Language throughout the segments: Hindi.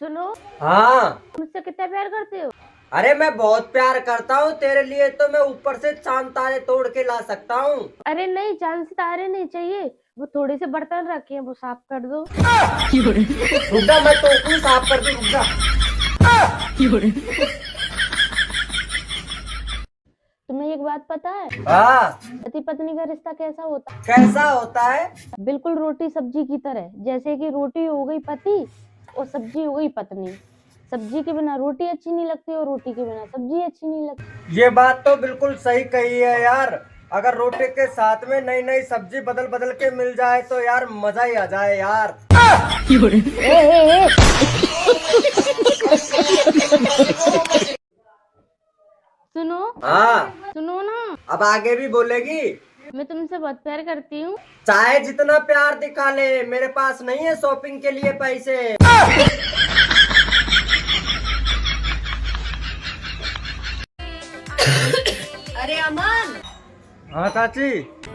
सुनो, हाँ। मुझसे कितना प्यार करते हो? अरे मैं बहुत प्यार करता हूँ तेरे लिए, तो मैं ऊपर से चांद तारे तोड़ के ला सकता हूँ। अरे नहीं, चांद सितारे नहीं चाहिए, वो थोड़े से बर्तन रखे हैं, वो साफ कर दो। रुक जा, मैं तो क्यों साफ कर दूँ, रुक जा। तुम्हें एक बात पता है, हाँ। पति पत्नी का रिश्ता कैसा होता कैसा होता है? है? बिल्कुल रोटी सब्जी की तरह। जैसे कि रोटी हो गई पति और सब्जी हो गई पत्नी। सब्जी के बिना रोटी अच्छी नहीं लगती और रोटी के बिना सब्जी अच्छी नहीं लगती। ये बात तो बिल्कुल सही कही है यार। अगर रोटी के साथ में नई नई सब्जी बदल बदल के मिल जाए तो यार मजा ही आ जाए यार। ए, सुनो। हाँ। सुनो ना, अब आगे भी बोलेगी? मैं तुमसे बहुत प्यार करती हूँ। चाहे जितना प्यार दिखा ले, मेरे पास नहीं है शॉपिंग के लिए पैसे। अरे अमन, हाँ चाची।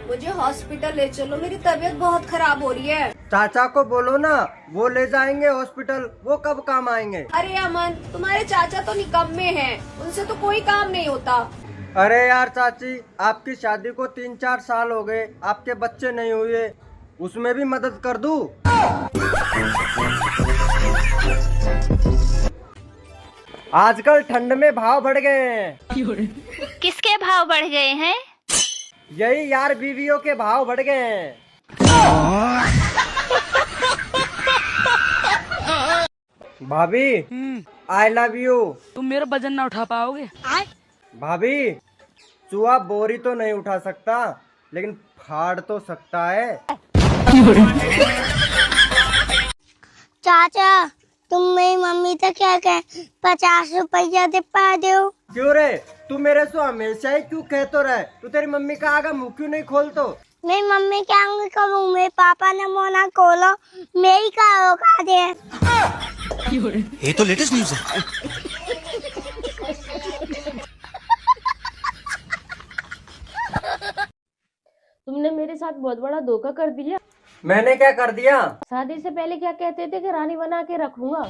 मुझे हॉस्पिटल ले चलो, मेरी तबीयत बहुत खराब हो रही है। चाचा को बोलो ना, वो ले जाएंगे हॉस्पिटल। वो कब काम आएंगे? अरे अमन, तुम्हारे चाचा तो निकम्मे हैं, उनसे तो कोई काम नहीं होता। अरे यार चाची, आपकी शादी को 3-4 साल हो गए, आपके बच्चे नहीं हुए, उसमें भी मदद कर दूं? आजकल ठंड में भाव बढ़ गए हैं। किसके भाव बढ़ गए हैं? यही यार, बीवियों के भाव बढ़ गए हैं। भाभी, आई लव यू। तुम मेरा वजन ना उठा पाओगे। भाभी, चूहा बोरी तो नहीं उठा सकता, लेकिन फाड़ तो सकता है। चाचा, तुम मेरी मम्मी से क्या कहे, 50 रुपया दे पा दो। क्यों रे, तू मेरे से हमेशा ही क्यों कहतो रहे? तू तेरी मम्मी का आगा मुंह क्यों नहीं खोलतो? मेरी मम्मी क्या करूँ, मेरे पापा ने मोना खोलो, मेरी का औकात है। ये तो लेटेस्ट न्यूज़ है। तुमने मेरे साथ बहुत बड़ा धोखा कर दिया। मैंने क्या कर दिया? शादी से पहले क्या कहते थे कि रानी बना के रखूंगा,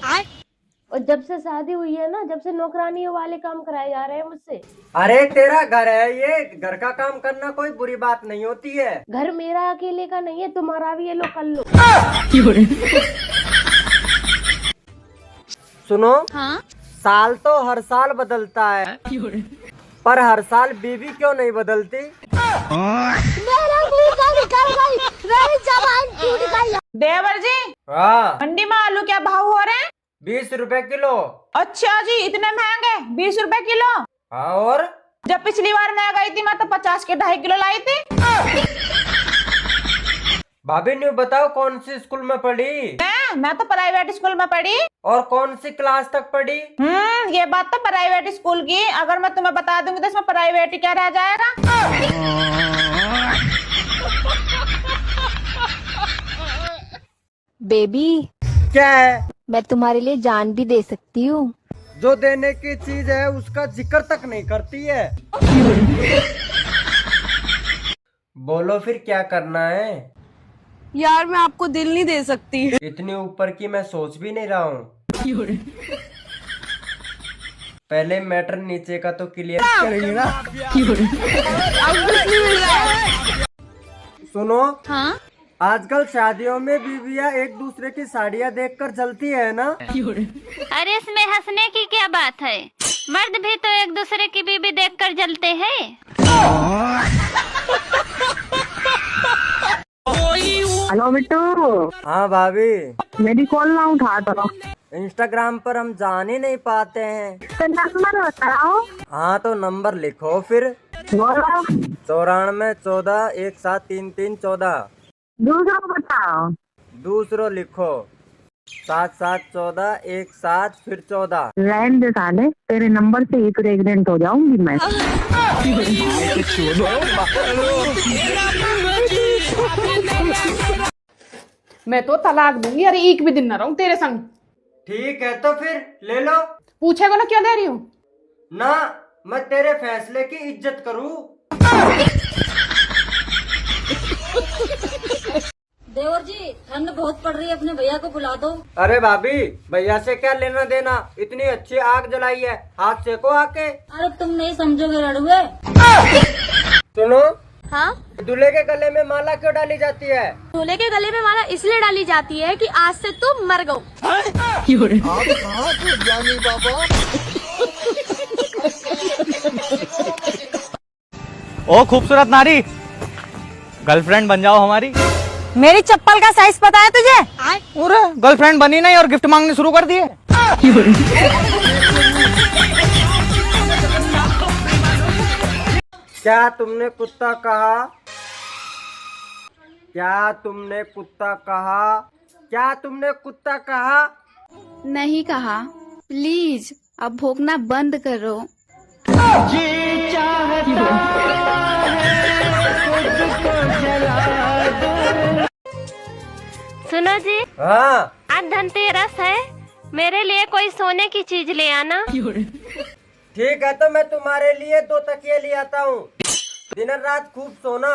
और जब से शादी हुई है ना, जब से नौकरानियों वाले काम कराए जा रहे हैं मुझसे। अरे तेरा घर है, ये घर का काम करना कोई बुरी बात नहीं होती है। घर मेरा अकेले का नहीं है, तुम्हारा भी है, लो कर लो। सुनो, हाँ? साल तो हर साल बदलता है, पर हर साल बीवी क्यों नहीं बदलती? देवर जी, हाँ। मंडी में आलू क्या भाव हो रहे हैं? 20 रुपए किलो। अच्छा जी, इतने महंगे? 20 रुपए किलो? हाँ, और जब पिछली बार मैं गई थी, मैं तो 50 के 2.5 किलो लाई थी। भाभी ने बताओ कौन सी स्कूल में पढ़ी? मैं तो प्राइवेट स्कूल में पढ़ी। और कौन सी क्लास तक पढ़ी? ये बात तो प्राइवेट स्कूल की। अगर मैं तुम्हें बता दूंगी तो इसमें प्राइवेट ही क्या रह जाएगा। बेबी, क्या है? मैं तुम्हारे लिए जान भी दे सकती हूँ। जो देने की चीज है उसका जिक्र तक नहीं करती है। बोलो फिर क्या करना है? यार, मैं आपको दिल नहीं दे सकती। इतनी ऊपर की मैं सोच भी नहीं रहा हूँ। पहले मैटर नीचे का तो क्लियर करेंगे ना। सुनो, हाँ? आजकल शादियों में बीवियाँ एक दूसरे की साड़ियाँ देखकर जलती है ना। अरे इसमें हंसने की क्या बात है? मर्द भी तो एक दूसरे की बीबी देखकर जलते हैं। हेलो बिट्टू। हाँ भाभी। मेरी कॉल ना उठा तो। इंस्टाग्राम पर हम जान ही नहीं पाते हैं। तो नंबर बताओ। हाँ तो नंबर लिखो फिर। बोलो। 94 14 1733 14। दूसरा बताओ। दूसरो लिखो 7714 17 फिर 14। रहने दे साले, तेरे नंबर से ही प्रेग्नेंट हो जाऊंगी मैं। मैं तो तलाक दूंगी। अरे एक भी दिन ना रहूं तेरे संग। ठीक है तो फिर ले लो। पूछेगा ना क्यों दे रही हूँ? ना, मैं तेरे फैसले की इज्जत करूँ। देवर जी ठंड बहुत पड़ रही है, अपने भैया को बुला दो। अरे भाभी, भैया से क्या लेना देना, इतनी अच्छी आग जलाई है, हाथ सेको आके। अरे तुम नहीं समझोगे रड़ुए। सुनो, हाँ, दूल्हे के गले में माला क्यों डाली जाती है? दूल्हे के गले में माला इसलिए डाली जाती है कि आज से तुम मर गो। ओ खूबसूरत नारी, गर्लफ्रेंड बन जाओ हमारी। मेरी चप्पल का साइज पता है तुझे? अरे गर्लफ्रेंड बनी नहीं और गिफ्ट मांगने शुरू कर दिए। क्या तुमने कुत्ता कहा? क्या तुमने कुत्ता कहा? क्या तुमने कुत्ता कहा? नहीं कहा, प्लीज अब भोंकना बंद करो। सुनो जी, हाँ आज धनतेरस है, मेरे लिए कोई सोने की चीज ले आना। ठीक है, तो मैं तुम्हारे लिए 2 तकिए ले आता हूँ, दिन रात खूब सोना।